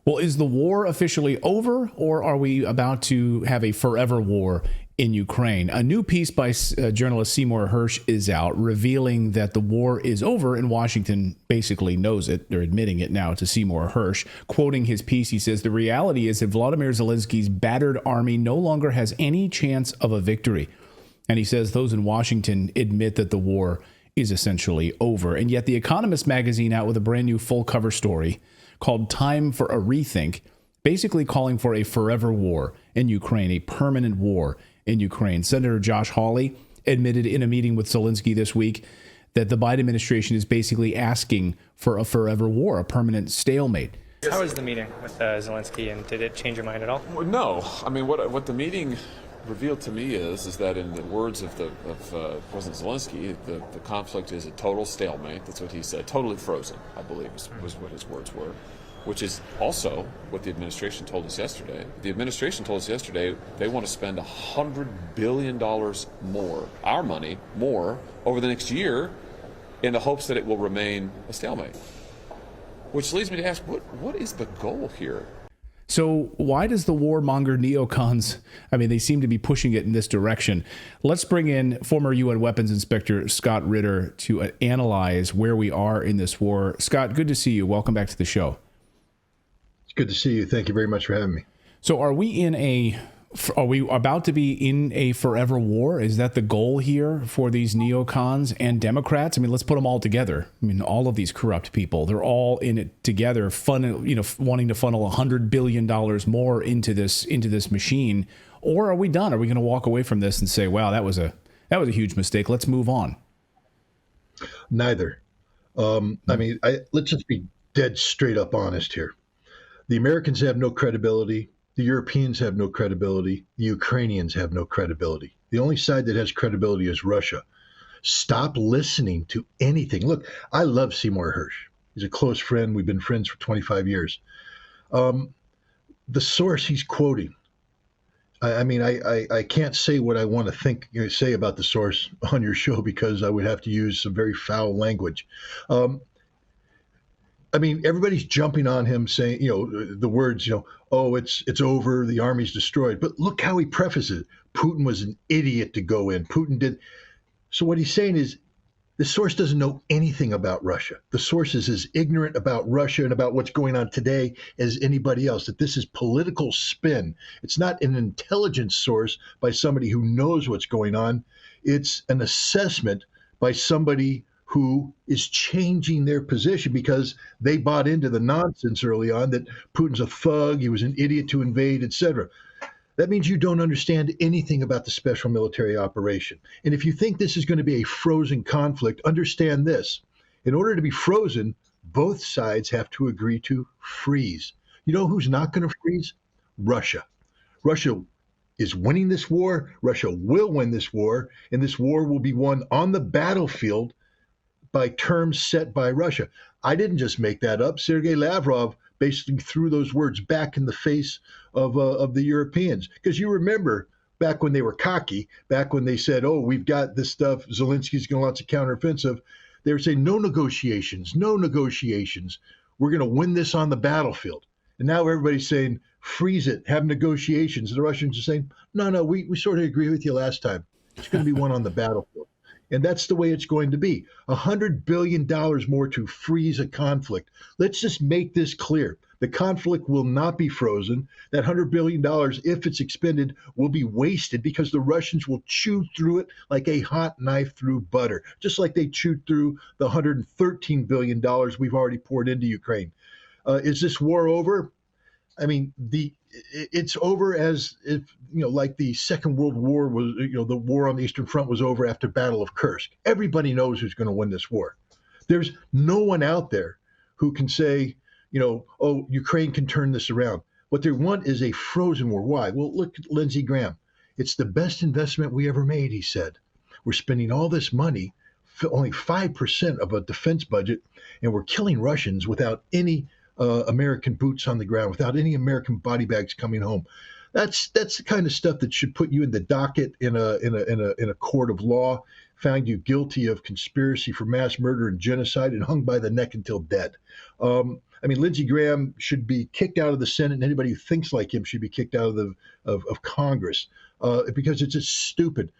Well, is the war officially over, or are we about to have a forever war in Ukraine? A new piece by journalist Seymour Hersh is out revealing that the war is over, and Washington basically knows it. They're admitting it now to Seymour Hersh. Quoting his piece, he says, "The reality is that Vladimir Zelensky's battered army no longer has any chance of a victory." And he says those in Washington admit that the war is essentially over. And yet The Economist magazine out with a brand new full cover story called Time for a Rethink, basically calling for a forever war in Ukraine, a permanent war in Ukraine. Senator Josh Hawley admitted in a meeting with Zelensky this week that the Biden administration is basically asking for a forever war, a permanent stalemate. How was the meeting with Zelensky, and did it change your mind at all? Well, no. I mean, what the meeting revealed to me is that in the words of President Zelensky, the conflict is a total stalemate. That's what he said. Totally frozen, I believe, was what his words were, which is also what the administration told us yesterday. The administration told us yesterday they want to spend $100 billion more, our money, more, over the next year in the hopes that it will remain a stalemate. Which leads me to ask, what is the goal here? So why does the warmonger neocons, they seem to be pushing it in this direction. Let's bring in former UN weapons inspector Scott Ritter to analyze where we are in this war. Scott, good to see you. Welcome back to the show. It's good to see you. Thank you very much for having me. So are we about to be in a forever war? Is that the goal here for these neocons and Democrats? Let's put them all together. All of these corrupt people, they're all in it together, wanting to funnel $100 billion more into this machine. Or are we done? Are we going to walk away from this and say, wow, that was a huge mistake. Let's move on. Neither. Let's just be dead straight up honest here. The Americans have no credibility. The Europeans have no credibility. The Ukrainians have no credibility. The only side that has credibility is Russia. Stop listening to anything. Look, I love Seymour Hersh. He's a close friend. We've been friends for 25 years. The source he's quoting, I can't say what I want to say about the source on your show because I would have to use some very foul language. Everybody's jumping on him saying, the words, oh, it's over, the army's destroyed. But look how he prefaces it. Putin was an idiot to go in. Putin did. So what he's saying is the source doesn't know anything about Russia. The source is as ignorant about Russia and about what's going on today as anybody else, that this is political spin. It's not an intelligence source by somebody who knows what's going on. It's an assessment by somebody who is changing their position because they bought into the nonsense early on that Putin's a thug, he was an idiot to invade, etc. That means you don't understand anything about the special military operation. And if you think this is going to be a frozen conflict, understand this. In order to be frozen, both sides have to agree to freeze. You know who's not going to freeze? Russia. Russia is winning this war. Russia will win this war, and this war will be won on the battlefield by terms set by Russia. I didn't just make that up. Sergei Lavrov basically threw those words back in the face of the Europeans. Because you remember back when they were cocky, back when they said, oh, we've got this stuff, Zelensky's going to launch a counteroffensive, they were saying, no negotiations. We're going to win this on the battlefield. And now everybody's saying, freeze it, have negotiations. The Russians are saying, no, we sort of agree with you last time. It's going to be one on the battlefield. And that's the way it's going to be. $100 billion more to freeze a conflict. Let's just make this clear. The conflict will not be frozen. That $100 billion, if it's expended, will be wasted because the Russians will chew through it like a hot knife through butter, just like they chewed through the $113 billion we've already poured into Ukraine. Is this war over? It's over as if, like the Second World War was, the war on the Eastern Front was over after Battle of Kursk. Everybody knows who's going to win this war. There's no one out there who can say, oh, Ukraine can turn this around. What they want is a frozen war. Why? Well, look at Lindsey Graham. It's the best investment we ever made, he said. We're spending all this money, only 5% of a defense budget, and we're killing Russians without any American boots on the ground, without any American body bags coming home. That's the kind of stuff that should put you in the docket in a court of law, found you guilty of conspiracy for mass murder and genocide, and hung by the neck until dead. I mean, Lindsey Graham should be kicked out of the Senate, and anybody who thinks like him should be kicked out of of Congress because it's just stupid.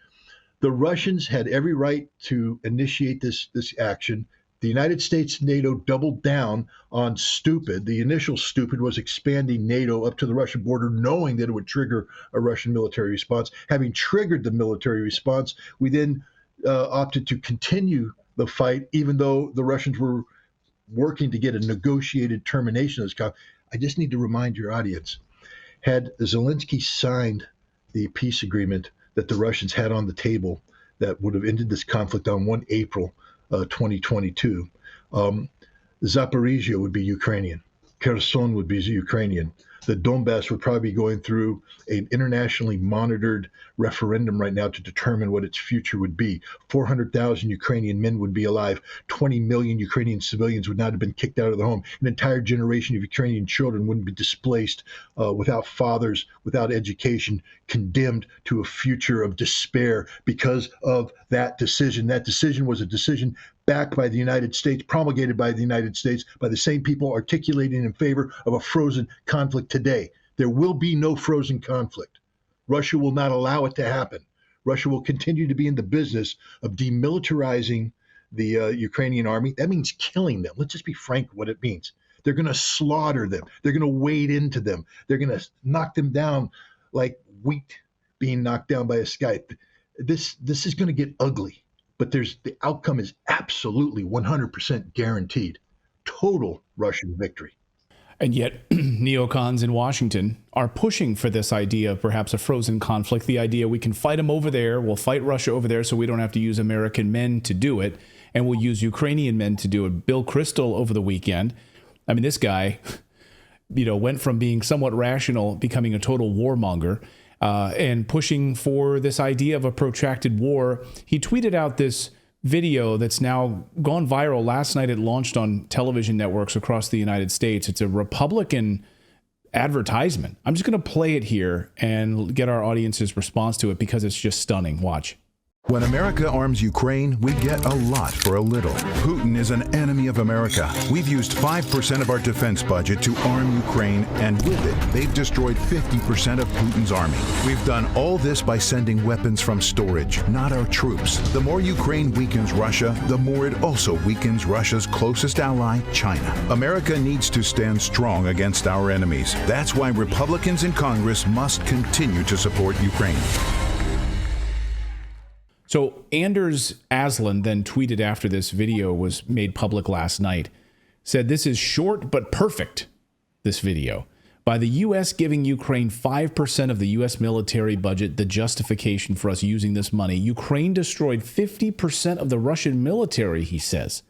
The Russians had every right to initiate this action. The United States and NATO doubled down on stupid. The initial stupid was expanding NATO up to the Russian border, knowing that it would trigger a Russian military response. Having triggered the military response, we then opted to continue the fight, even though the Russians were working to get a negotiated termination of this conflict. I just need to remind your audience, had Zelensky signed the peace agreement that the Russians had on the table that would have ended this conflict on 1 April 2022, Zaporizhia would be Ukrainian. Kherson would be Ukrainian. The Donbass would probably be going through an internationally monitored referendum right now to determine what its future would be. 400,000 Ukrainian men would be alive. 20 million Ukrainian civilians would not have been kicked out of their home. An entire generation of Ukrainian children wouldn't be displaced without fathers, without education, condemned to a future of despair because of that decision. That decision was a decision backed by the United States, promulgated by the United States, by the same people articulating in favor of a frozen conflict today. There will be no frozen conflict. Russia will not allow it to happen. Russia will continue to be in the business of demilitarizing the Ukrainian army. That means killing them. Let's just be frank what it means. They're going to slaughter them. They're going to wade into them. They're going to knock them down like wheat being knocked down by a scythe. This is going to get ugly. But the outcome is absolutely 100% guaranteed. Total Russian victory. And yet, neocons in Washington are pushing for this idea of perhaps a frozen conflict, the idea we can fight them over there, we'll fight Russia over there so we don't have to use American men to do it, and we'll use Ukrainian men to do it. Bill Kristol over the weekend, I mean, this guy, went from being somewhat rational, becoming a total warmonger, and pushing for this idea of a protracted war. He tweeted out this video that's now gone viral. Last night it launched on television networks across the United States. It's a Republican advertisement. I'm just going to play it here and get our audience's response to it because it's just stunning. Watch. When America arms Ukraine, we get a lot for a little. Putin is an enemy of America. We've used 5% of our defense budget to arm Ukraine, and with it, they've destroyed 50% of Putin's army. We've done all this by sending weapons from storage, not our troops. The more Ukraine weakens Russia, the more it also weakens Russia's closest ally, China. America needs to stand strong against our enemies. That's why Republicans in Congress must continue to support Ukraine. So Anders Aslan then tweeted after this video was made public last night, said this is short but perfect, this video. By the U.S. giving Ukraine 5% of the U.S. military budget, the justification for us using this money, Ukraine destroyed 50% of the Russian military, he says.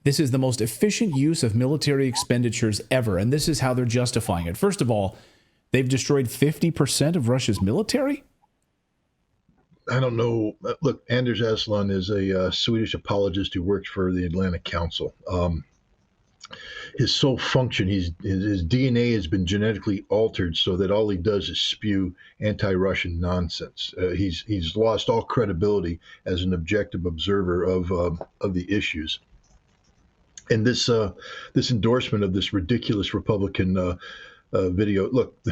This is the most efficient use of military expenditures ever, and this is how they're justifying it. First of all, they've destroyed 50% of Russia's military? I don't know. Look, Anders Aslan is a Swedish apologist who works for the Atlantic Council. His sole function, his DNA has been genetically altered so that all he does is spew anti-Russian nonsense. He's lost all credibility as an objective observer of the issues. And this endorsement of this ridiculous Republican video. Look,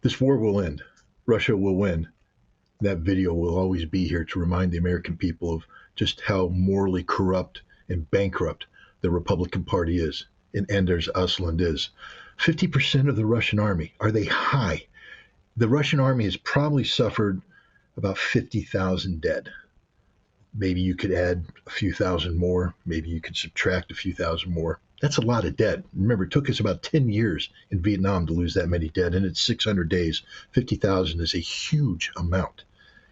this war will end. Russia will win. That video will always be here to remind the American people of just how morally corrupt and bankrupt the Republican Party is, and Anders Aslan is. 50% of the Russian army, are they high? The Russian army has probably suffered about 50,000 dead. Maybe you could add a few thousand more. Maybe you could subtract a few thousand more. That's a lot of dead. Remember, it took us about 10 years in Vietnam to lose that many dead, and it's 600 days. 50,000 is a huge amount.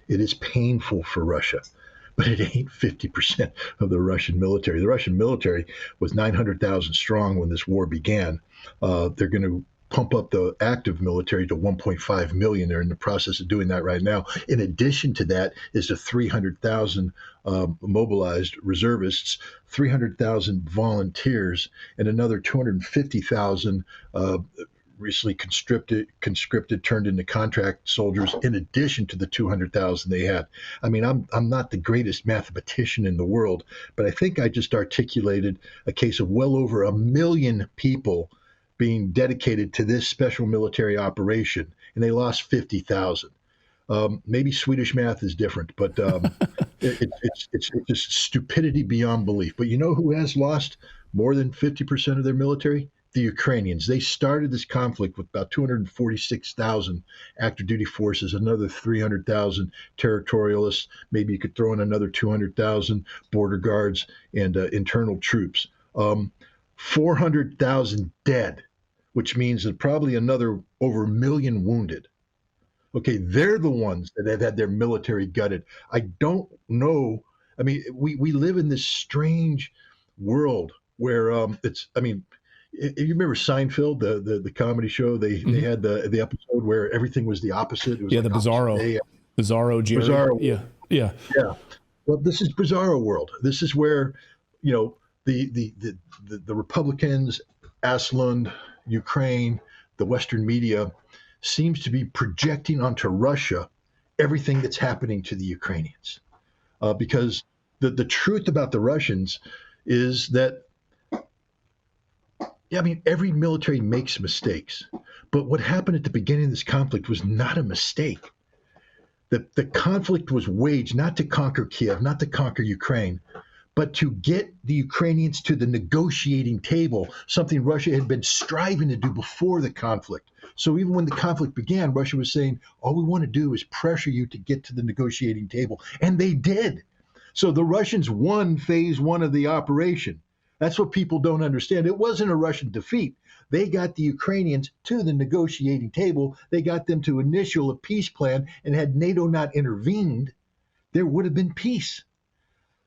It is painful for Russia, but it ain't 50% of the Russian military. The Russian military was 900,000 strong when this war began. They're going to pump up the active military to 1.5 million. They're in the process of doing that right now. In addition to that is the 300,000 mobilized reservists, 300,000 volunteers, and another 250,000 recently conscripted, turned into contract soldiers in addition to the 200,000 they had. I mean, I'm not the greatest mathematician in the world, but I think I just articulated a case of well over 1 million people being dedicated to this special military operation, and they lost 50,000. Maybe Swedish math is different, but it's just stupidity beyond belief. But you know who has lost more than 50% of their military? The Ukrainians. They started this conflict with about 246,000 active duty forces, another 300,000 territorialists. Maybe you could throw in another 200,000 border guards and internal troops. 400,000 dead, which means that probably another over 1 million wounded. Okay, they're the ones that have had their military gutted. I don't know. I mean, we live in this strange world where it's. I mean, you remember Seinfeld, the comedy show? They had the episode where everything was the opposite. It was the Bizarro, Jerry. Bizarro. Yeah. Well, this is Bizarro world. This is where, you know, the Republicans, Aslan, Ukraine, the Western media seems to be projecting onto Russia everything that's happening to the Ukrainians. Because the truth about the Russians is that, I mean, every military makes mistakes. But what happened at the beginning of this conflict was not a mistake. The conflict was waged not to conquer Kiev, not to conquer Ukraine, but to get the Ukrainians to the negotiating table, something Russia had been striving to do before the conflict. So even when the conflict began, Russia was saying, all we want to do is pressure you to get to the negotiating table. And they did. So the Russians won phase one of the operation. That's what people don't understand. It wasn't a Russian defeat. They got the Ukrainians to the negotiating table. They got them to initial a peace plan. And had NATO not intervened, there would have been peace.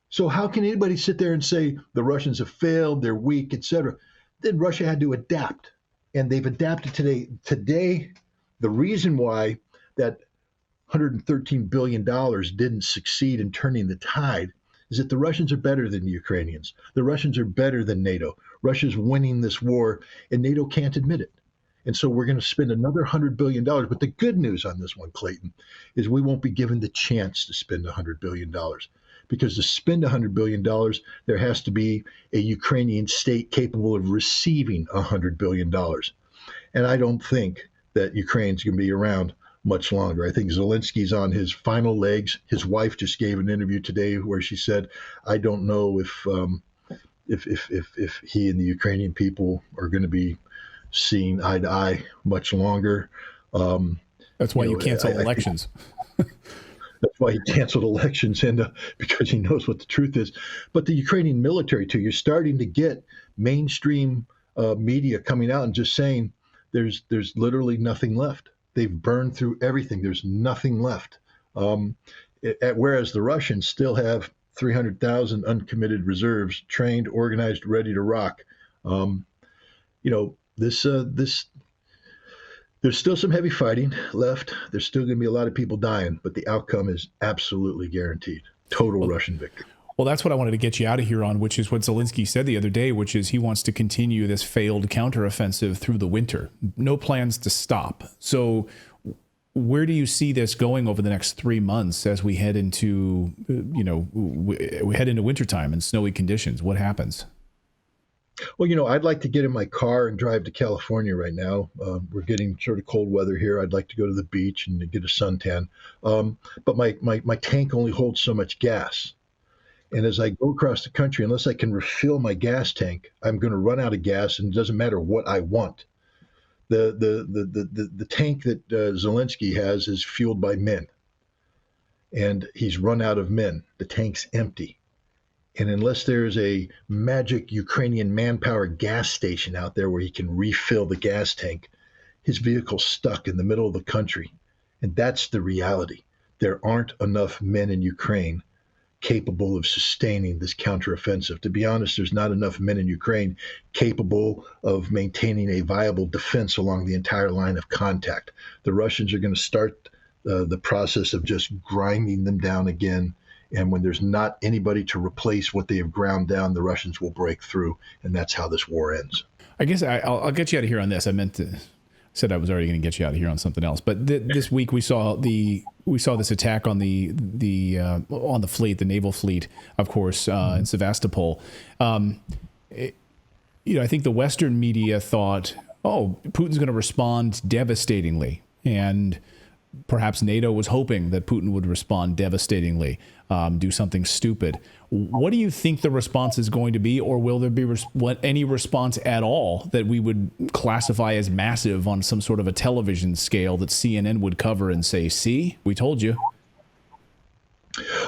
So how can anybody sit there and say the Russians have failed, they're weak, etc.? Then Russia had to adapt. And they've adapted today. Today, the reason why that $113 billion didn't succeed in turning the tide is that the Russians are better than the Ukrainians. The Russians are better than NATO. Russia's winning this war, and NATO can't admit it. And so we're going to spend another $100 billion. But the good news on this one, Clayton, is we won't be given the chance to spend $100 billion. Because to spend $100 billion, there has to be a Ukrainian state capable of receiving $100 billion. And I don't think that Ukraine's going to be around much longer. I think Zelensky's on his final legs. His wife just gave an interview today where she said, I don't know if he and the Ukrainian people are going to be seeing eye to eye much longer. That's why you cancel elections. That's why he canceled elections, and because he knows what the truth is. But the Ukrainian military, too, you're starting to get mainstream media coming out and just saying there's literally nothing left. They've burned through everything. There's nothing left. Whereas the Russians still have 300,000 uncommitted reserves, trained, organized, ready to rock. There's still some heavy fighting left. There's still going to be a lot of people dying, but the outcome is absolutely guaranteed. Total Russian victory. Well, that's what I wanted to get you out of here on, which is what Zelensky said the other day, which is he wants to continue this failed counteroffensive through the winter. No plans to stop. So where do you see this going over the next 3 months as we head into, we head into wintertime and snowy conditions? What happens? Well, I'd like to get in my car and drive to California right now. We're getting sort of cold weather here. I'd like to go to the beach and get a suntan. But my tank only holds so much gas. And as I go across the country, unless I can refill my gas tank, I'm going to run out of gas, and it doesn't matter what I want. The tank that Zelensky has is fueled by men. And he's run out of men. The tank's empty. And unless there's a magic Ukrainian manpower gas station out there where he can refill the gas tank, his vehicle's stuck in the middle of the country. And that's the reality. There aren't enough men in Ukraine capable of sustaining this counteroffensive. To be honest, there's not enough men in Ukraine capable of maintaining a viable defense along the entire line of contact. The Russians are going to start the process of just grinding them down again. And when there's not anybody to replace what they have ground down, the Russians will break through. And that's how this war ends. I guess I'll get you out of here on this. I meant to said I was already going to get you out of here on something else. But this week we saw this attack on the fleet, the naval fleet, of course, in Sevastopol. I think the Western media thought, oh, Putin's going to respond devastatingly, and perhaps NATO was hoping that Putin would respond devastatingly, do something stupid. What do you think the response is going to be, or will there be any response at all that we would classify as massive on some sort of a television scale that CNN would cover and say, see, we told you?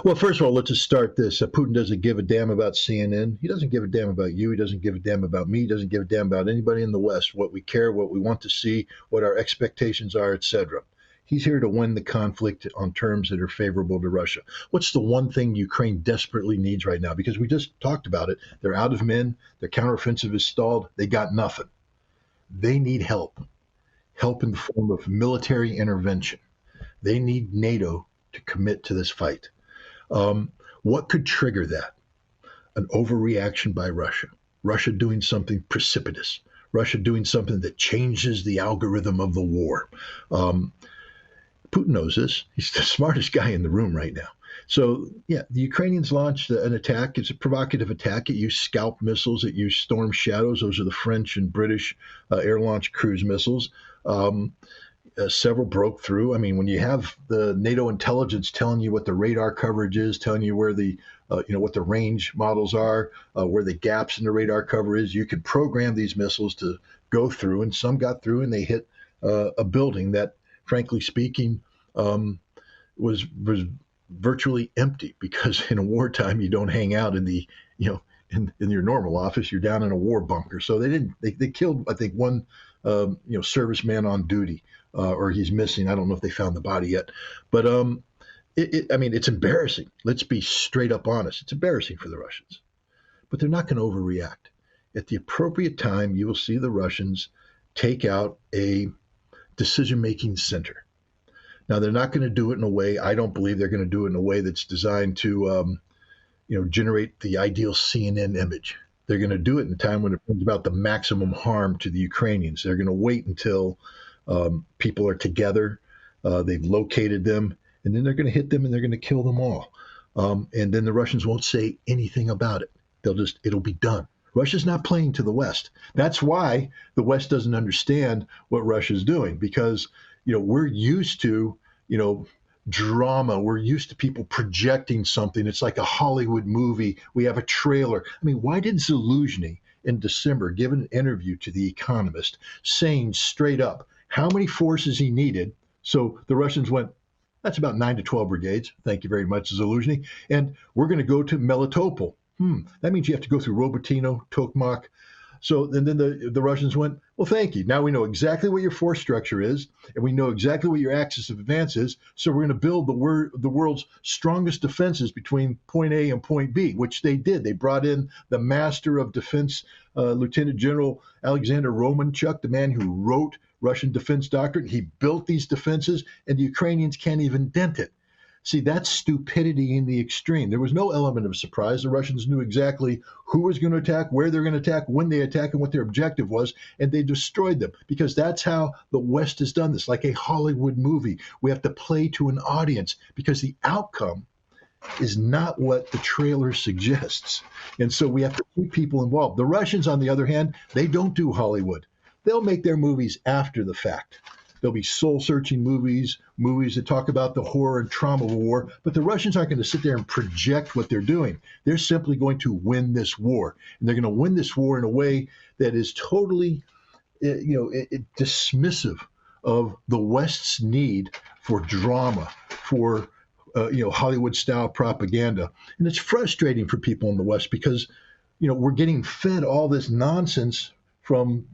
Well, first of all, let's just start this. Putin doesn't give a damn about CNN. He doesn't give a damn about you. He doesn't give a damn about me. He doesn't give a damn about anybody in the West, what we care, what we want to see, what our expectations are, etc. He's here to win the conflict on terms that are favorable to Russia. What's the one thing Ukraine desperately needs right now? Because we just talked about it. They're out of men. Their counteroffensive is stalled. They got nothing. They need help in the form of military intervention. They need NATO to commit to this fight. What could trigger that? An overreaction by Russia. Russia doing something precipitous. Russia doing something that changes the algorithm of the war. Putin knows this. He's the smartest guy in the room right now. So, yeah, the Ukrainians launched an attack. It's a provocative attack. It used Scalp missiles. It used Storm Shadows. Those are the French and British air-launched cruise missiles. Several broke through. I mean, when you have the NATO intelligence telling you what the radar coverage is, telling you where the, what the range models are, where the gaps in the radar cover is, you can program these missiles to go through. And some got through and they hit a building that, frankly speaking, was virtually empty, because in a wartime you don't hang out in the in your normal office. You're down in a war bunker. So they killed, I think, one serviceman on duty, or he's missing. I don't know if they found the body yet, but it's embarrassing. Let's be straight up honest. It's embarrassing for the Russians, but they're not going to overreact. At the appropriate time, you will see the Russians take out a decision-making center. Now, they're not going to do it in a way, I don't believe they're going to do it in a way that's designed to, generate the ideal CNN image. They're going to do it in a time when it brings about the maximum harm to the Ukrainians. They're going to wait until people are together, they've located them, and then they're going to hit them and they're going to kill them all. And then the Russians won't say anything about it. It'll be done. Russia's not playing to the West. That's why the West doesn't understand what Russia's doing, because, we're used to, drama. We're used to people projecting something. It's like a Hollywood movie. We have a trailer. I mean, why did Zelensky in December give an interview to The Economist saying straight up how many forces he needed? So the Russians went, that's about 9 to 12 brigades. Thank you very much, Zelensky. And we're going to go to Melitopol. That means you have to go through Robotyne, Tokmak. So and then the Russians went, well, thank you. Now we know exactly what your force structure is, and we know exactly what your axis of advance is. So we're going to build the world's strongest defenses between point A and point B, which they did. They brought in the master of defense, Lieutenant General Alexander Romanchuk, the man who wrote Russian defense doctrine. He built these defenses, and the Ukrainians can't even dent it. See, that's stupidity in the extreme. There was no element of surprise. The Russians knew exactly who was going to attack, where they're going to attack, when they attack, and what their objective was, and they destroyed them, because that's how the West has done this, like a Hollywood movie. We have to play to an audience because the outcome is not what the trailer suggests. And so we have to keep people involved. The Russians, on the other hand, they don't do Hollywood. They'll make their movies after the fact. There'll be soul-searching movies that talk about the horror and trauma of war, but the Russians aren't going to sit there and project what they're doing. They're simply going to win this war, and they're going to win this war in a way that is totally, dismissive of the West's need for drama, for Hollywood-style propaganda, and it's frustrating for people in the West because, we're getting fed all this nonsense from,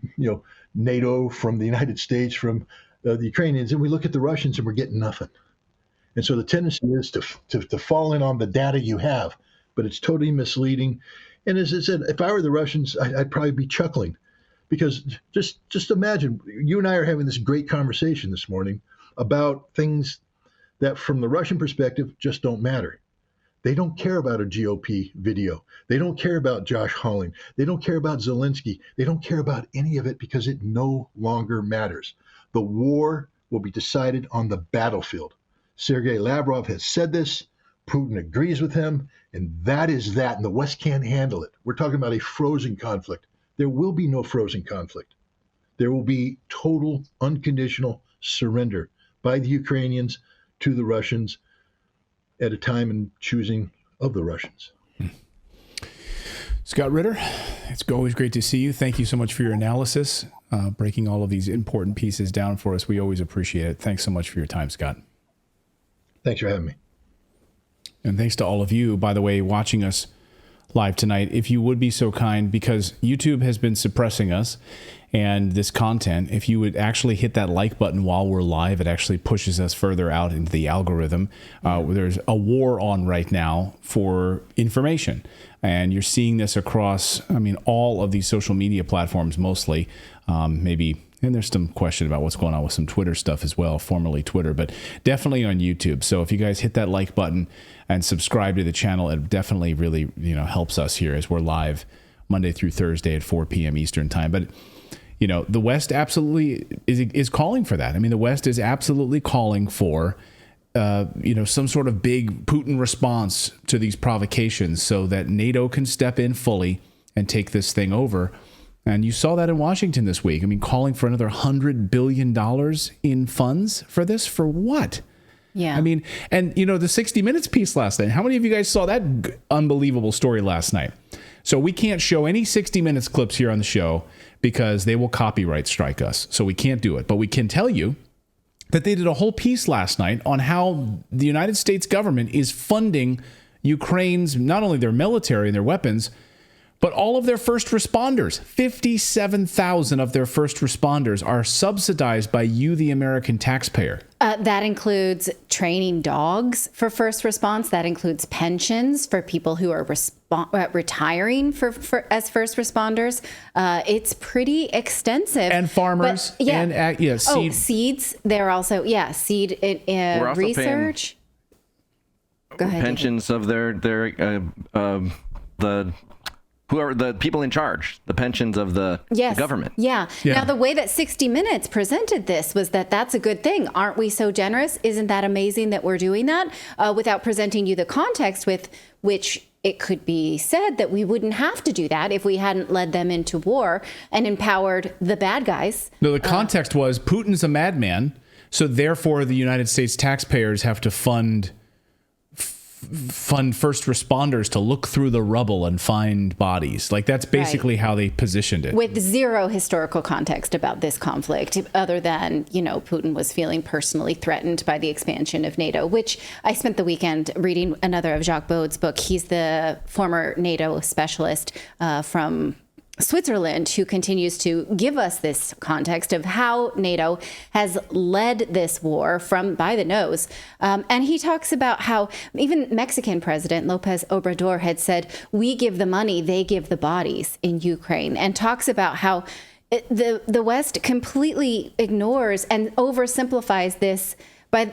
NATO, from the United States, from the Ukrainians, and we look at the Russians and we're getting nothing. And so the tendency is to fall in on the data you have, but it's totally misleading. And as I said, if I were the Russians, I'd probably be chuckling, because just imagine, you and I are having this great conversation this morning about things that from the Russian perspective just don't matter. They don't care about a GOP video. They don't care about Josh Hawley. They don't care about Zelensky. They don't care about any of it because it no longer matters. The war will be decided on the battlefield. Sergei Lavrov has said this. Putin agrees with him, and that is that. And the West can't handle it. We're talking about a frozen conflict. There will be no frozen conflict. There will be total, unconditional surrender by the Ukrainians to the Russians at a time and choosing of the Russians. Scott Ritter, it's always great to see you. Thank you so much for your analysis, breaking all of these important pieces down for us. We always appreciate it. Thanks so much for your time, Scott. Thanks for having me. And thanks to all of you, by the way, watching us live tonight. If you would be so kind, because YouTube has been suppressing us and this content, if you would actually hit that like button while we're live, it actually pushes us further out into the algorithm. There's a war on right now for information. And you're seeing this across, all of these social media platforms mostly, and there's some question about what's going on with some Twitter stuff as well, formerly Twitter, but definitely on YouTube. So if you guys hit that like button and subscribe to the channel, it definitely really, helps us here as we're live Monday through Thursday at 4 p.m. Eastern time. But, the West absolutely is calling for that. The West is absolutely calling for, some sort of big Putin response to these provocations so that NATO can step in fully and take this thing over. And you saw that in Washington this week. Calling for another $100 billion in funds for this. For what? Yeah. And the 60 Minutes piece last night. How many of you guys saw that unbelievable story last night? So we can't show any 60 Minutes clips here on the show because they will copyright strike us. So we can't do it. But we can tell you that they did a whole piece last night on how the United States government is funding Ukraine's, not only their military and their weapons, but all of their first responders. 57,000 of their first responders are subsidized by you, the American taxpayer. That includes training dogs for first response. That includes pensions for people who are retiring as first responders. It's pretty extensive. And farmers. But, seed. Seeds. They're also, seed research. Go ahead. Pensions of who are the people in charge, the pensions of the government. Yeah. Now, the way that 60 Minutes presented this was that's a good thing. Aren't we so generous? Isn't that amazing that we're doing that? Without presenting you the context with which it could be said that we wouldn't have to do that if we hadn't led them into war and empowered the bad guys. No, the context was Putin's a madman, so therefore the United States taxpayers have to fund first responders to look through the rubble and find bodies. That's basically how they positioned it. With zero historical context about this conflict, other than, Putin was feeling personally threatened by the expansion of NATO, which I spent the weekend reading another of Jacques Baud's book. He's the former NATO specialist from Switzerland, who continues to give us this context of how NATO has led this war by the nose. And he talks about how even Mexican President López Obrador had said, we give the money, they give the bodies in Ukraine, and talks about how the West completely ignores and oversimplifies this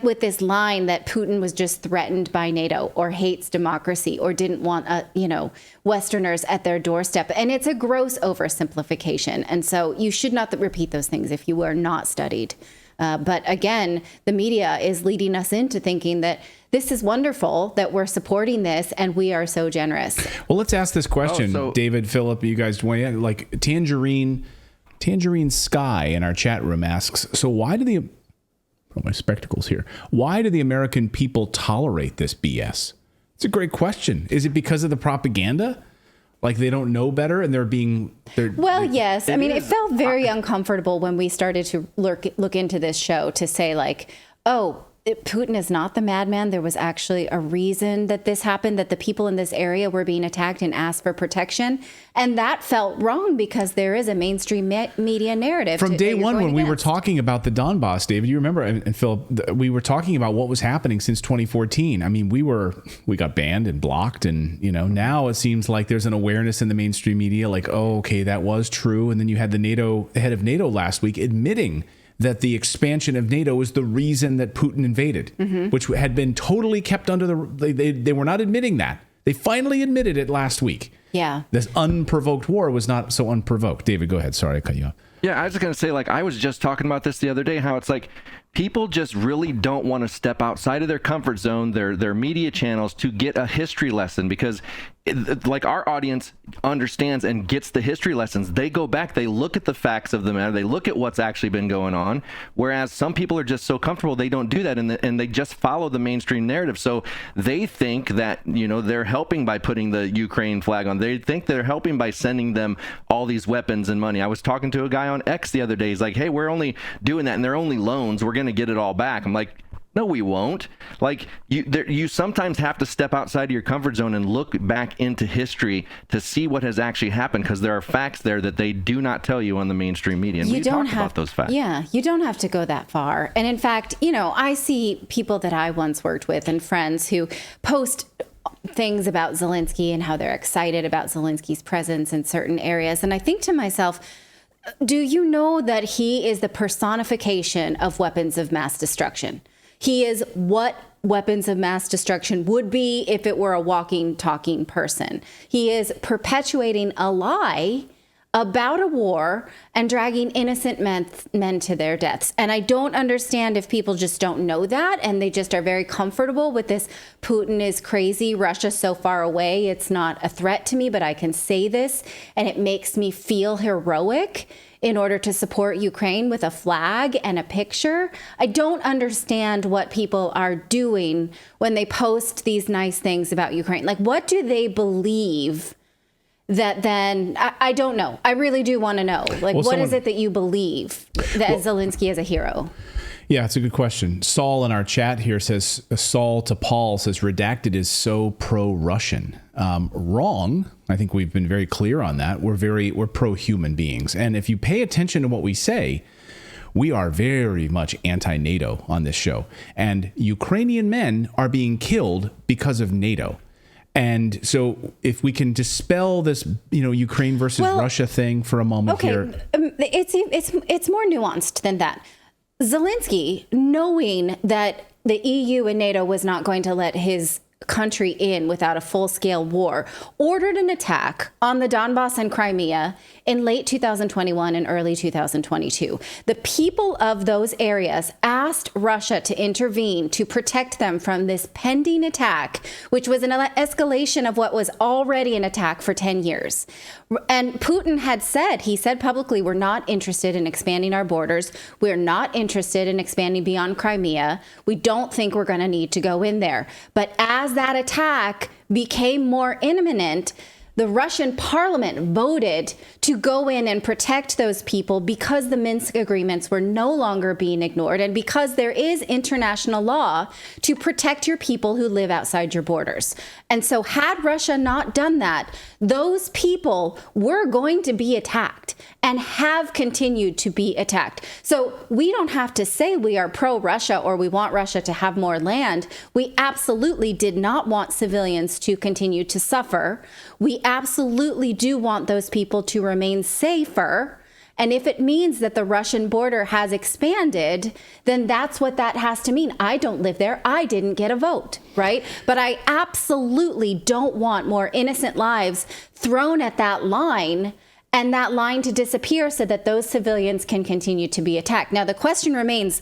with this line that Putin was just threatened by NATO or hates democracy or didn't want, Westerners at their doorstep. And it's a gross oversimplification. And so you should not repeat those things if you were not studied. But again, the media is leading us into thinking that this is wonderful, that we're supporting this, and we are so generous. Well, let's ask this question, David, Philip, you guys weigh in. Tangerine Sky in our chat room asks, so why do my spectacles here. Why do the American people tolerate this BS? It's a great question. Is it because of the propaganda? They don't know better and yes. It felt very uncomfortable when we started to look into this show to say Putin is not the madman. There was actually a reason that this happened, that the people in this area were being attacked and asked for protection. And that felt wrong because there is a mainstream media narrative. From day one, when we were talking about the Donbass, David, you remember, and Phil, we were talking about what was happening since 2014. We got banned and blocked. And, now it seems like there's an awareness in the mainstream media that was true. And then you had the head of NATO last week admitting that the expansion of NATO is the reason that Putin invaded, which had been totally kept under they were not admitting that. They finally admitted it last week. Yeah. This unprovoked war was not so unprovoked. David, go ahead. Sorry, I cut you off. Yeah, I was going to say, like, I was just talking about this the other day, how it's like people just really don't want to step outside of their comfort zone, their media channels, to get a history lesson, because like our audience understands and gets the history lessons. They go back, they look at the facts of the matter, they look at what's actually been going on, whereas some people are just so comfortable they don't do that, and they just follow the mainstream narrative. So they think that, you know, they're helping by putting the Ukraine flag on. They think they're helping by sending them all these weapons and money. I was talking to a guy on X the other day. He's like, hey, we're only doing that and they're only loans. We're going to get it all back. I'm like, no, we won't. Like, you sometimes have to step outside of your comfort zone and look back into history to see what has actually happened, because there are facts there that they do not tell you on the mainstream media. And we talked about those facts. Yeah, you don't have to go that far. And in fact, you know, I see people that I once worked with and friends who post things about Zelensky and how they're excited about Zelensky's presence in certain areas. And I think to myself, do you know that he is the personification of weapons of mass destruction? He is what weapons of mass destruction would be if it were a walking, talking person. He is perpetuating a lie about a war and dragging innocent men to their deaths. And I don't understand if people just don't know that and they just are very comfortable with this. Putin is crazy. Russia's so far away. It's not a threat to me, but I can say this and it makes me feel heroic in order to support Ukraine with a flag and a picture. I don't understand what people are doing when they post these nice things about Ukraine. Like, what do they believe that then, I don't know. I really do want to know. Like, what is it that you believe that Zelensky is a hero? Yeah, it's a good question. Saul in our chat here says, Saul to Paul says, Redacted is so pro-Russian. Wrong. I think we've been very clear on that. We're pro-human beings. And if you pay attention to what we say, we are very much anti-NATO on this show. And Ukrainian men are being killed because of NATO. And so if we can dispel this, you know, Ukraine versus Russia thing for a moment here. It's more nuanced than that. Zelensky, knowing that the EU and NATO was not going to let his country in without a full-scale war, ordered an attack on the Donbass and Crimea in late 2021 and early 2022. The people of those areas asked Russia to intervene to protect them from this pending attack, which was an escalation of what was already an attack for 10 years. And Putin had said, he said publicly, we're not interested in expanding our borders. We're not interested in expanding beyond Crimea. We don't think we're going to need to go in there. But as that attack became more imminent, the Russian parliament voted to go in and protect those people because the Minsk agreements were no longer being ignored and because there is international law to protect your people who live outside your borders. And so had Russia not done that, those people were going to be attacked and have continued to be attacked. So we don't have to say we are pro-Russia or we want Russia to have more land. We absolutely did not want civilians to continue to suffer. We absolutely do want those people to remain safer. And if it means that the Russian border has expanded, then that's what that has to mean. I don't live there. I didn't get a vote, right? But I absolutely don't want more innocent lives thrown at that line and that line to disappear so that those civilians can continue to be attacked. Now, the question remains,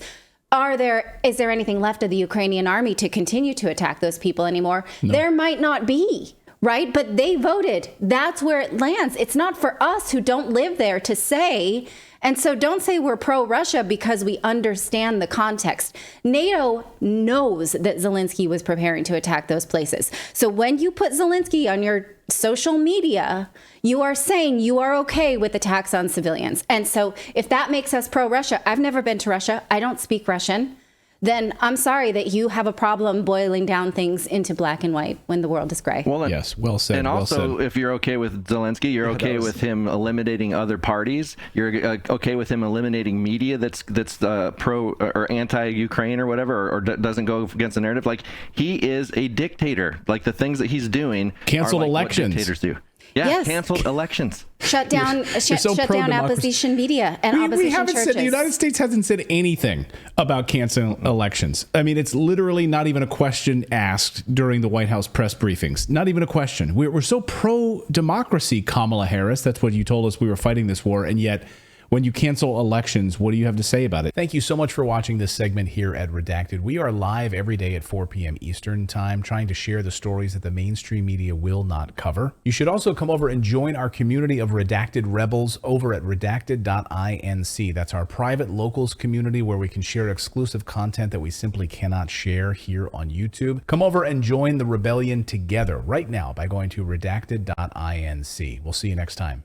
is there anything left of the Ukrainian army to continue to attack those people anymore? No. There might not be. Right? But they voted. That's where it lands. It's not for us who don't live there to say. And so don't say we're pro-Russia because we understand the context. NATO knows that Zelensky was preparing to attack those places. So when you put Zelensky on your social media, you are saying you are okay with attacks on civilians. And so if that makes us pro-Russia, I've never been to Russia. I don't speak Russian. Then I'm sorry that you have a problem boiling down things into black and white when the world is gray. Well, yes, well said. And also, if you're okay with Zelensky, you're okay with him eliminating other parties. You're okay with him eliminating media that's pro or anti-Ukraine or whatever, or doesn't go against the narrative. Like, he is a dictator. Like, the things that he's doing canceled are like elections. what dictators do. Yeah, Yes. canceled elections. Shut down, shut down pro-democracy. opposition media and opposition We haven't churches. said, the United States hasn't said anything about canceling elections. I mean, it's literally not even a question asked during the White House press briefings. Not even a question. We're so pro-democracy, Kamala Harris. That's what you told us we were fighting this war. And yet, when you cancel elections, what do you have to say about it? Thank you so much for watching this segment here at Redacted. We are live every day at 4 p.m. Eastern Time, trying to share the stories that the mainstream media will not cover. You should also come over and join our community of Redacted Rebels over at redacted.inc. That's our private locals community where we can share exclusive content that we simply cannot share here on YouTube. Come over and join the rebellion together right now by going to redacted.inc. We'll see you next time.